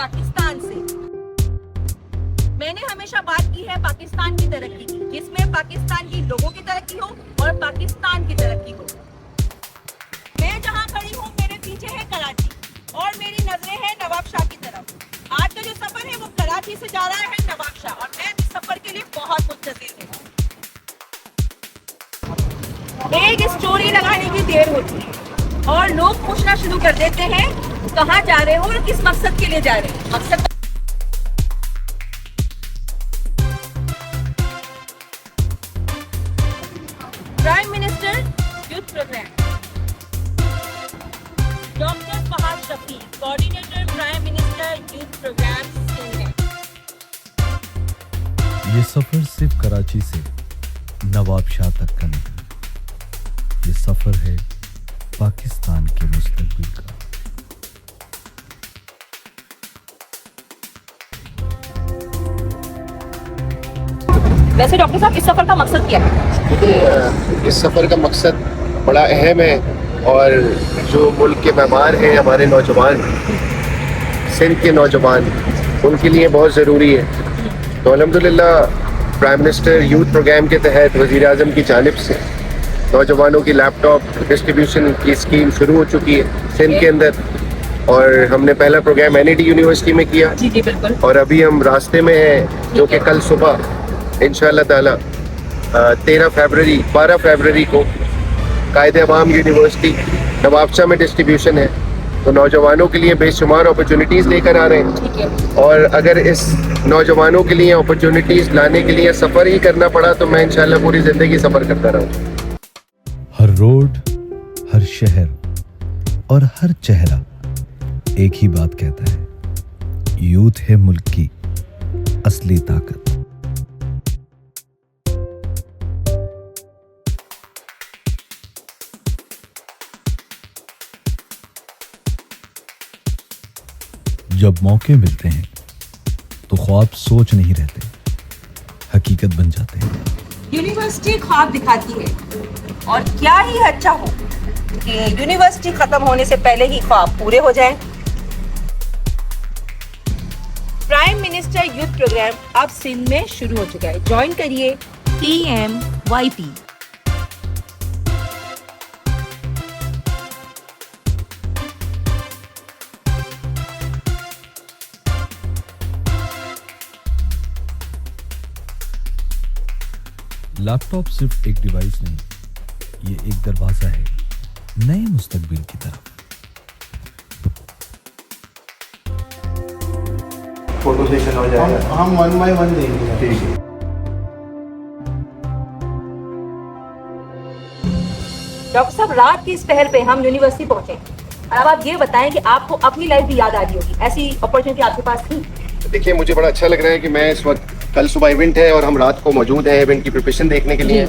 पाकिस्तान से। मैंने हमेशा बात की है पाकिस्तान की तरक्की की, जिसमें पाकिस्तान के लोगों की तरक्की हो और पाकिस्तान की तरक्की हो। मैं जहां खड़ी हूं मेरे पीछे है कराची और मेरी नजरें हैं नवाब शाह की तरफ। आज का जो सफर है वो कराची से जा रहा है नवाब शाह और मैं इस सफर के लिए बहुत मुंतज़िर हूं। एक स्टोरी लगाने की देर होती है और लोग पूछना शुरू कर देते हैं कहाँ जा रहे हो और किस मकसद के लिए जा रहे हो। मकसद prime minister youth program, doctor Fahad Shafiq, coordinator prime minister youth program Sindh. ये सफर सिर्फ कराची से नवाब शाह तक का नहीं, ये सफर है पाकिस्तान के मुस्तकबिल का। वैसे डॉक्टर साहब इस सफर का मकसद क्या है? देखिए, इस सफ़र का मकसद बड़ा अहम है और जो मुल्क के मेहमान हैं हमारे नौजवान, सिंध के नौजवान, उनके लिए बहुत ज़रूरी है। तो अल्हम्दुलिल्लाह प्राइम मिनिस्टर यूथ प्रोग्राम के तहत वज़ीर आज़म की जानिब से नौजवानों की लैपटॉप डिस्ट्रीब्यूशन की स्कीम शुरू हो चुकी है सिंध के अंदर। और हमने पहला प्रोग्राम NIT यूनिवर्सिटी में किया जी बिल्कुल। और अभी हम रास्ते में हैं जो कि कल सुबह इंशाअल्लाह ताला 12 फरवरी को कायदे अवाम यूनिवर्सिटी नवाबशाह में डिस्ट्रीब्यूशन है। तो नौजवानों के लिए बेशुमार अपॉर्चुनिटीज़ लेकर आ रहे हैं और अगर इस नौजवानों के लिए अपॉर्चुनिटीज़ लाने के लिए सफ़र ही करना पड़ा तो मैं इंशाअल्लाह पूरी ज़िंदगी सफ़र करता रहूँ। हर रोड, हर शहर और हर चेहरा एक ही बात कहता है, यूथ है मुल्क की असली ताकत। जब मौके मिलते हैं तो ख्वाब सोच नहीं रहते, हकीकत बन जाते हैं। यूनिवर्सिटी ख्वाब दिखाती है और क्या ही अच्छा हो कि यूनिवर्सिटी खत्म होने से पहले ही ख्वाब पूरे हो जाएं। प्राइम मिनिस्टर यूथ प्रोग्राम अब सिंध में शुरू हो चुका है। ज्वाइन करिए PMYP। लैपटॉप सिर्फ एक डिवाइस नहीं, ये एक दरवाजा है नए मुस्तकबिल की तरफ। फोटो सेशन हो जाएगा, हम 1 by 1 देंगे। ठीक है। डॉक्टर साहब, रात की इस पहर पे हम यूनिवर्सिटी पहुंचे और अब आप ये बताएं कि आपको अपनी लाइफ भी याद आ रही होगी, ऐसी अपॉर्चुनिटी आपके पास थी? देखिए, मुझे बड़ा अच्छा लग रहा है कि मैं इस वक्त, कल सुबह इवेंट है और हम रात को मौजूद हैं इवेंट की प्रिपरेशन देखने के लिए,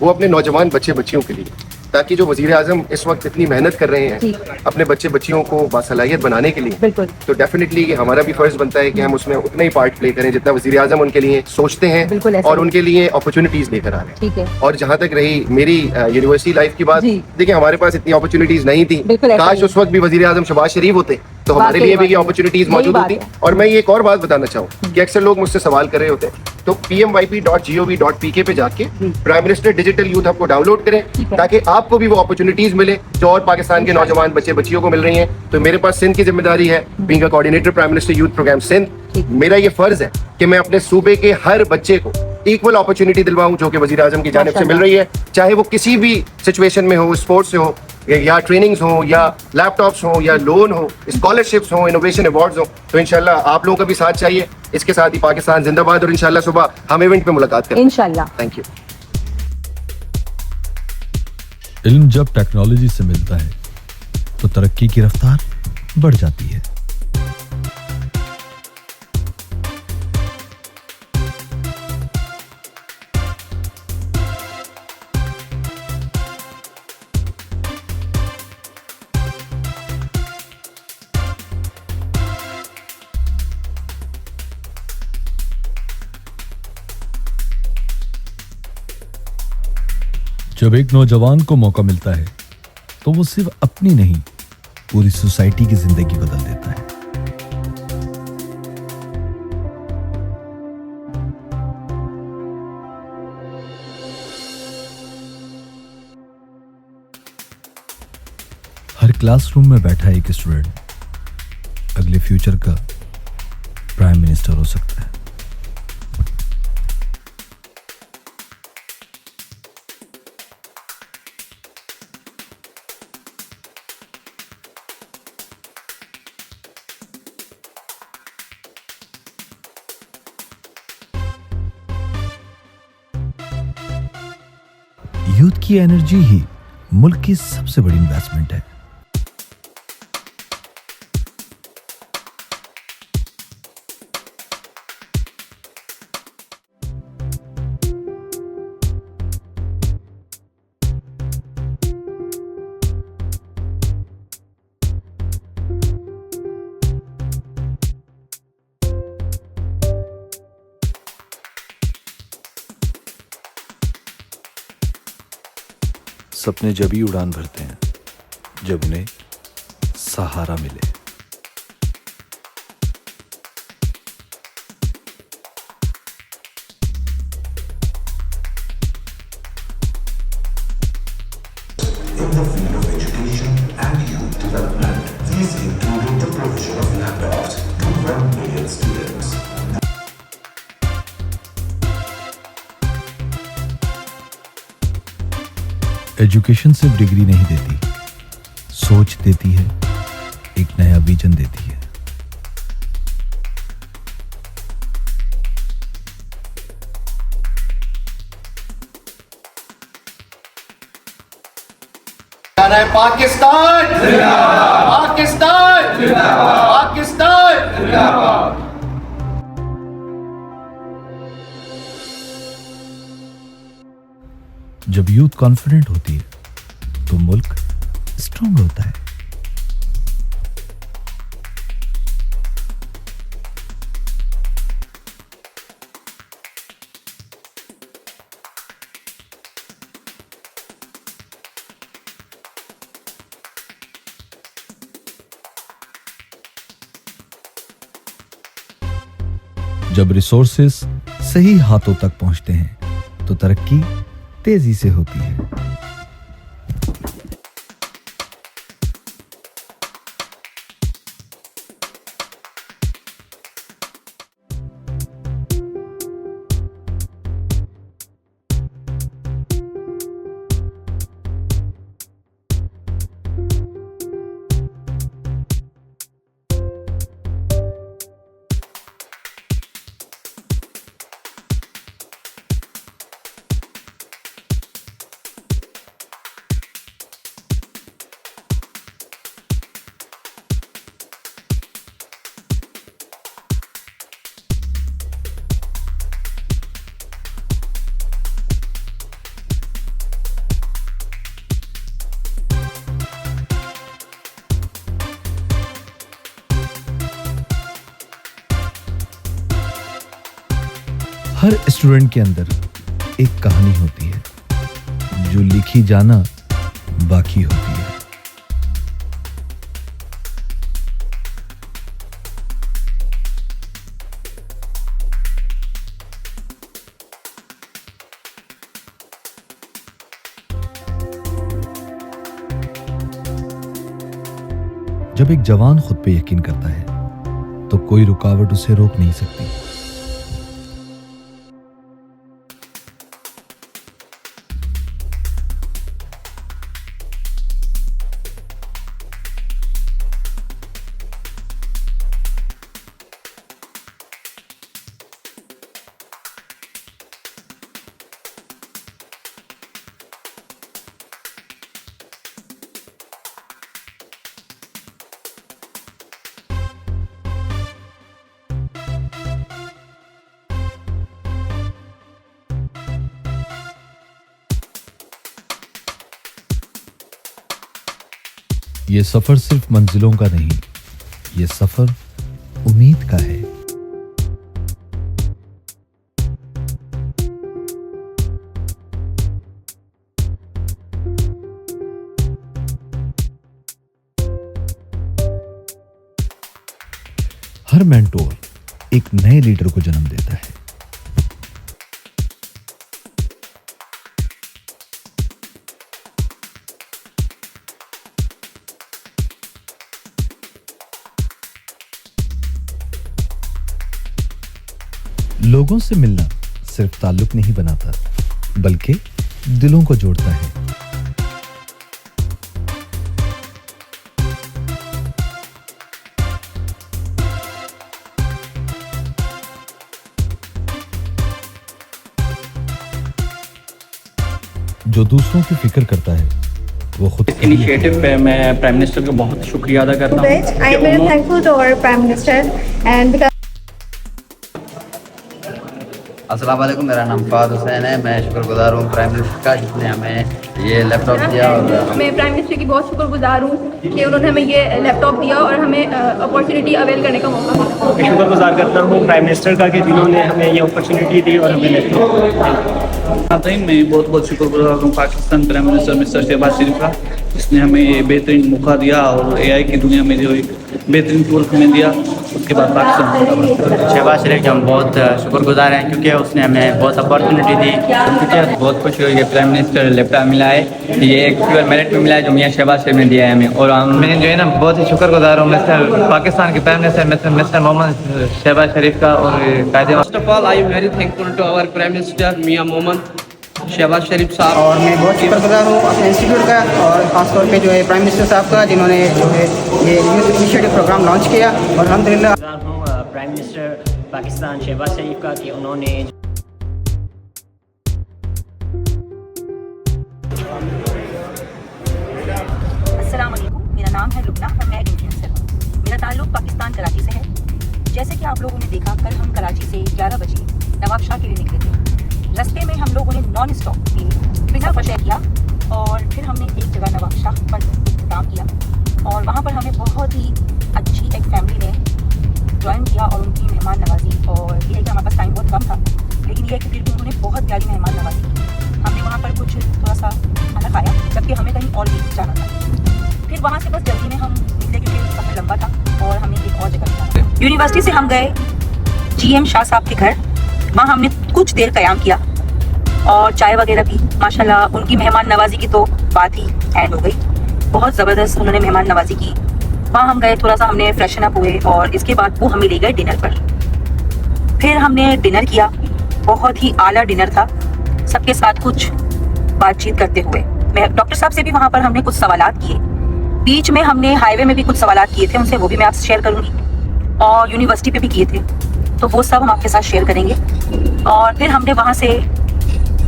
वो अपने नौजवान बच्चे बच्चियों के लिए, ताकि जो वज़ीर आज़म इस वक्त इतनी मेहनत कर रहे हैं अपने बच्चे बच्चियों को बासलाहियत बनाने के लिए, बिल्कुल। तो डेफिनेटली हमारा भी फर्ज बनता है कि हम उसमें उतना ही पार्ट प्ले करें जितना वज़ीर आज़म उनके लिए सोचते हैं और उनके लिए अपॉर्चुनिटीज लेकर आ रहे हैं। ठीक है। और जहाँ तक रही मेरी यूनिवर्सिटी लाइफ की बात, देखिए हमारे पास इतनी अपॉर्चुनिटीज नहीं थी। काश उस वक्त भी वज़ीर आज़म शहबाज शरीफ होते तो हमारे लिए भी ये अपॉर्चुनिटीज मौजूद होती। और मैं ये एक और बात बताना चाहूँ कि अक्सर लोग मुझसे सवाल कर रहे होते हैं, तो PMYP.gov.pk पे जाके prime minister digital youth hub को डाउनलोड करें ताकि आपको भी वो अपॉर्चुनिटीज मिले जो और पाकिस्तान के नौजवान बच्चे बच्चियों को मिल रही हैं। तो मेरे पास सिंध की जिम्मेदारी है, being a coordinator prime minister youth program Sindh. मेरा ये फर्ज है कि मैं अपने सूबे के हर बच्चे को इक्वल अपॉर्चुनिटी दिलवाऊं जो कि वज़ीर आज़म की जानिब से मिल रही है, चाहे वो किसी भी सिचुएशन में हो, स्पोर्ट्स से हो या ट्रेनिंग्स हो या लैपटॉप्स हो या लोन हो, स्कॉलरशिप्स हो, इनोवेशन अवार्ड्स हो। तो इंशाल्लाह आप लोगों का भी साथ चाहिए। इसके साथ ही पाकिस्तान जिंदाबाद और इंशाल्लाह सुबह हम इवेंट पे मुलाकात करें इंशाल्लाह। Thank you. इल्म जब टेक्नोलॉजी से मिलता है तो तरक्की की रफ्तार बढ़ जाती है। जब एक नौजवान को मौका मिलता है तो वो सिर्फ अपनी नहीं, पूरी सोसाइटी की जिंदगी बदल देता है। हर क्लासरूम में बैठा एक स्टूडेंट अगले फ्यूचर का प्राइम मिनिस्टर हो सकता है। यूथ की एनर्जी ही मुल्क की सबसे बड़ी इन्वेस्टमेंट है। सपने जब ही उड़ान भरते हैं जब उन्हें सहारा मिले। In the field of education and youth development, these included the provision of laptops to 1 million students. Education सिर्फ डिग्री नहीं देती, सोच देती है, एक नया विजन देती है। पाकिस्तान पाकिस्तान पाकिस्तान। जब यूथ कॉन्फिडेंट होती है तो मुल्क स्ट्रांग होता है। जब रिसोर्सेस सही हाथों तक पहुंचते हैं तो तरक्की तेजी से होती है। हर स्टूडेंट के अंदर एक कहानी होती है जो लिखी जाना बाकी होती है। जब एक जवान खुद पे यकीन करता है तो कोई रुकावट उसे रोक नहीं सकती। ये सफर सिर्फ मंजिलों का नहीं, ये सफर उम्मीद का है। हर मेंटोर एक नए लीडर को जन्म देता है। लोगों से मिलना सिर्फ ताल्लुक नहीं बनाता, बल्कि दिलों को जोड़ता है। जो दूसरों की फिक्र करता है वो खुद इनिशिएटिव पे मैं प्राइम मिनिस्टर का बहुत शुक्रिया अदा करता हूँ। I am very thankful to our Prime Minister and because अस्सलाम वालेकुम, मेरा नाम फ़ाद हुसैन है। मैं शुक्रगुजार हूँ प्राइम मिनिस्टर का जिसने हमें ये लैपटॉप दिया। और मैं प्राइम मिनिस्टर की बहुत शुक्रगुजार हूँ कि उन्होंने हमें ये लैपटॉप दिया और हमें अपॉर्चुनिटी अवेल करने का मौका मिला। मैं शुक्रगुजार करता हूँ प्राइम मिनिस्टर का कि जिन्होंने हमें ये अपॉर्चुनिटी दी और हमें लैपटॉप। मैं बहुत बहुत शुक्रगुजार हूँ Pakistan prime minister mister Shahbaz Sharif का, जिसने हमें ये बेहतरीन मौका दिया और AI की दुनिया में जो एक बेहतरीन टूल हमें दिया। उसके बाद पाकिस्तान शहबाज शरीफ के हम बहुत शुक्रगुजार हैं क्योंकि उसने हमें बहुत अपॉर्चुनिटी दी। क्योंकि बहुत खुशी हुई है प्राइम मिनिस्टर लैपटॉप मिला है, ये एक प्योर मेरिट में मिला है जो मियाँ शहबाज शरीफ ने दिया है हमें। और मैं जो है ना बहुत ही शुक्रगुजार हूँ मिस्टर पाकिस्तान के prime minister mister Mohammad Shahbaz Sharif का। और कायदे First of all, I am very thankful to our Prime Minister Mia Mohammad Shahbaz शरीफ साहब। और मैं बहुत शुक्रगुजार हूँ अपने इंस्टीट्यूट का और ख़ासतौर पे जो है प्राइम मिनिस्टर साहब का जिन्होंने जो है ये यूथ इनिशिएटिव प्रोग्राम लॉन्च किया। और अल्हम्दुलिल्लाह प्राइम मिनिस्टर पाकिस्तान शहबाज शरीफ का कि उन्होंने अस्सलाम वालेकुम, मेरा नाम है लुबना और मैं एक इन्फ्लुएंसर हूँ। मेरा ताल्लुक पाकिस्तान कराची से है। जैसे कि आप लोगों ने देखा, कल हम कराची से 11 बजे नवाब शाह के लिए निकले थे। रास्ते में हम लोगों ने नॉन स्टॉप बिना फशे किया और फिर हमने एक जगह नवाब शाह पर काम किया और वहाँ पर हमें बहुत ही अच्छी एक फैमिली ने ज्वाइन किया और उनकी मेहमान नवाजी। और ये है कि हमारे पास टाइम बहुत कम था, लेकिन ये है कि फिर भी उन्होंने बहुत प्यारी मेहमान नवाजी की। हमने वहाँ पर कुछ थोड़ा सा खाना खाया जबकि हमें कहीं और भी जाना था। फिर वहाँ से बस जल्दी में हम निकले क्योंकि सफ़र लंबा था और हमें एक और जगह जाना था। यूनिवर्सिटी से हम गए GM शाह साहब के घर। वहाँ हमने कुछ देर क़याम किया और चाय वगैरह पी। माशाल्लाह उनकी मेहमान नवाजी की तो बात ही एंड हो गई, बहुत ज़बरदस्त उन्होंने मेहमान नवाजी की। वहाँ हम गए, थोड़ा सा हमने फ्रेशन अप हुए और इसके बाद वो हमें ले गए डिनर पर। फिर हमने डिनर किया, बहुत ही आला डिनर था, सबके साथ कुछ बातचीत करते हुए। मैं डॉक्टर साहब से भी वहाँ पर हमने कुछ सवालात किए। बीच में हमने हाईवे में भी कुछ सवालात किए थे उनसे, वो भी मैं आपसे शेयर करूँगी। और यूनिवर्सिटी पे भी किए थे, तो वो सब हम आपके साथ शेयर करेंगे। और फिर हमने वहाँ से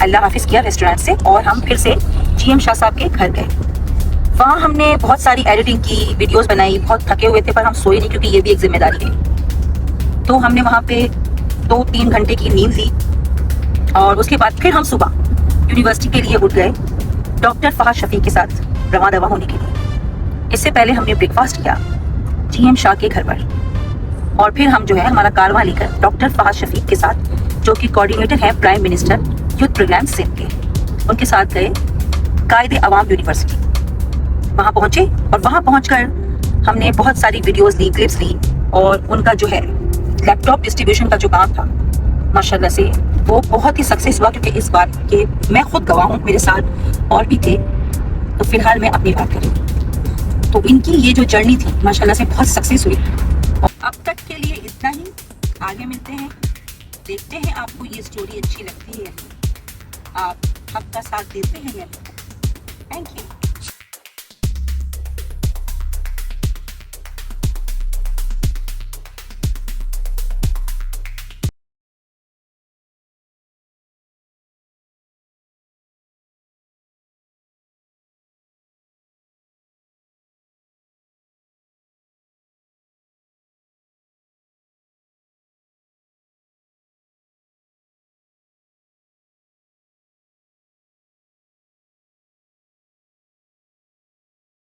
अल्लाह हाफिज़ किया रेस्टोरेंट से और हम फिर से GM शाह साहब के घर गए। वहाँ हमने बहुत सारी एडिटिंग की, वीडियोस बनाई। बहुत थके हुए थे पर हम सोए नहीं क्योंकि ये भी एक जिम्मेदारी है। तो हमने वहाँ पे 2-3 घंटे की नींद ली और उसके बाद फिर हम सुबह यूनिवर्सिटी के लिए उठ गए डॉक्टर फहद शफीक के साथ रवा दवा होने के लिए। इससे पहले हमने ब्रेकफास्ट किया GM शाह के घर पर और फिर हम जो है हमारा कारवां लेकर डॉक्टर फहद शफीक के साथ, जो कि कोऑर्डिनेटर है prime minister youth program Sindh के, उनके साथ गए कायदे अवाम यूनिवर्सिटी। वहाँ पहुँचे और वहाँ पहुँचकर हमने बहुत सारी वीडियोस ली, क्लिप्स ली और उनका जो है लैपटॉप डिस्ट्रीब्यूशन का जो काम था माशाल्लाह से वो बहुत ही सक्सेस हुआ। क्योंकि इस बात के मैं खुद गवाह हूँ, मेरे साथ और भी थे। तो फिलहाल मैं अपनी बात करूँ तो इनकी ये जो जर्नी थी माशाल्लाह से बहुत सक्सेस हुई। और अब तक के लिए इतना ही, आगे मिलते हैं, देखते हैं आपको ये स्टोरी अच्छी लगती है, आप सबका साथ देते हैं या नहीं। Thank you.